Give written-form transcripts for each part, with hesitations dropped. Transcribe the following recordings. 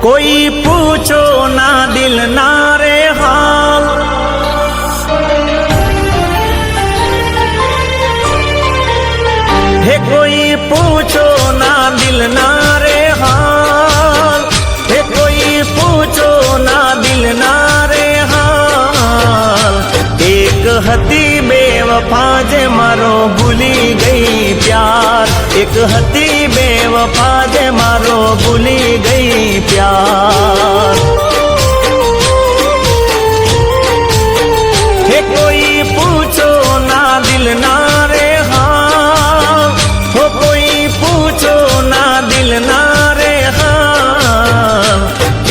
कोई पूछो ना दिल ना रे हाल, हे कोई पूछो ना दिल ना रे हाल, हे कोई पूछो ना दिल ना रे हाल। एक हती बेवफा जे मारो भूली गई प्यार, एक हती बेवफा जे मारो भूली गई प्यार। हे कोई पूछो ना दिल ना रे हाल, हो कोई पूछो ना दिल ना रे हाल।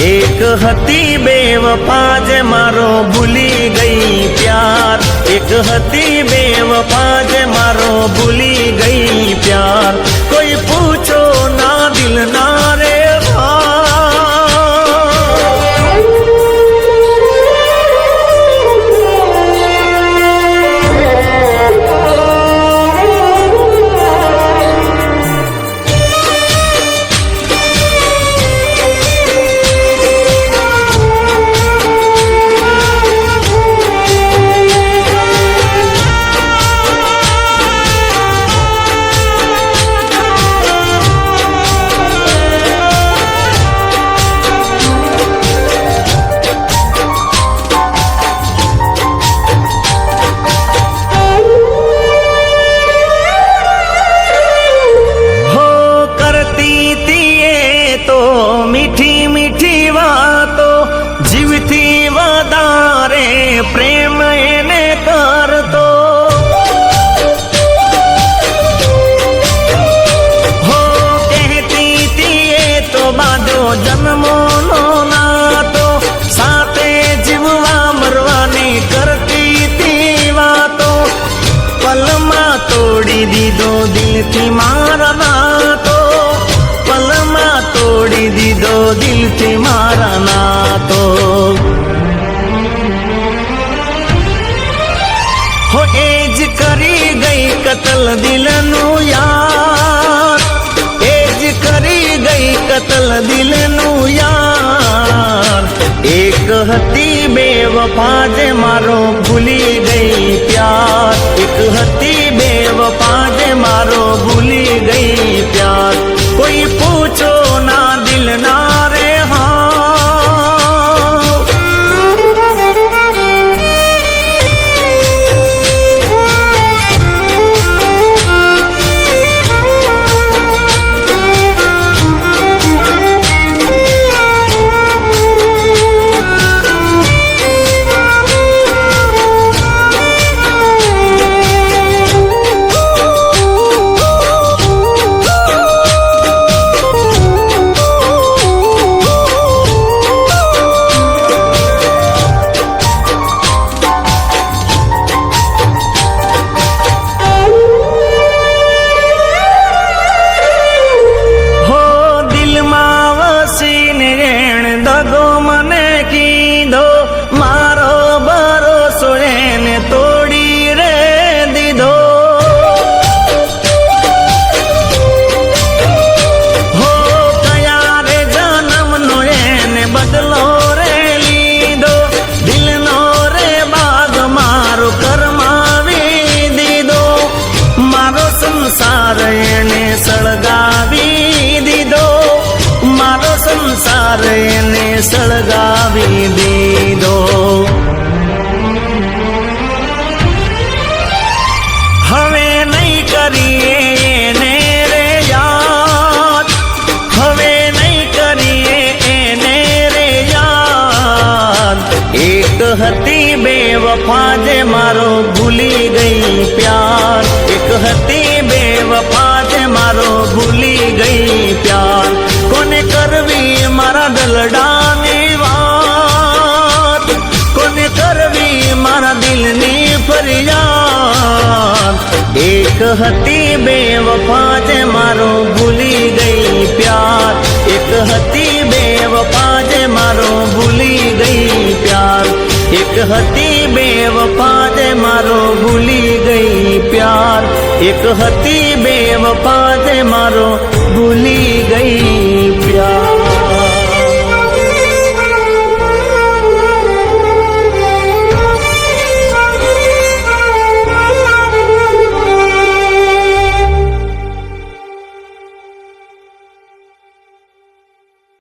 एक हती बेवफा जे मारो भूली गई प्यार, एक हती बेवफा जे मारो भूली गई प्यार। कोई पूछो ना दिल ना रे प्रेम एने कर तो हो कहती थी ये तो बादो जन्मो नो ना तो साथे जीववा मरवानी करती थी वातो। पलमा तोड़ी दी दो दिल थी मारा ना तो, पलमा तोड़ी दी दो दिल थी मारा ना तो। हो एज करी गई कतल दिलनु यार, एज करी गई कतल दिलनु यार। एक हती बेवफा जे मारो भूली गई प्यार, एक हती बेवफा जे मारो भूली गई प्यार। कोई पूछो ना दिल ना रे सळगावी दीदो, मारो संसार ने सळगावी दीदो। हवे नहीं करिए ने रे याद, हवे नहीं करिए ने रे याद। एक हती बेवफा जे मारो भूली गई प्यार, एक हती बेवफा मारो भूली गई प्यार। कोने करवी मारा दलडानी बात, कोने करवी मारा दिलनी फरियाद। एक हती बेवफा जे मारो भूली गई प्यार, एक हती बेवफा जे मारो भूली गई प्यार। एक हती बेवफा जे मारो भूली गई प्यार, एक हती बेवफा जे मारो भूली गई प्यार।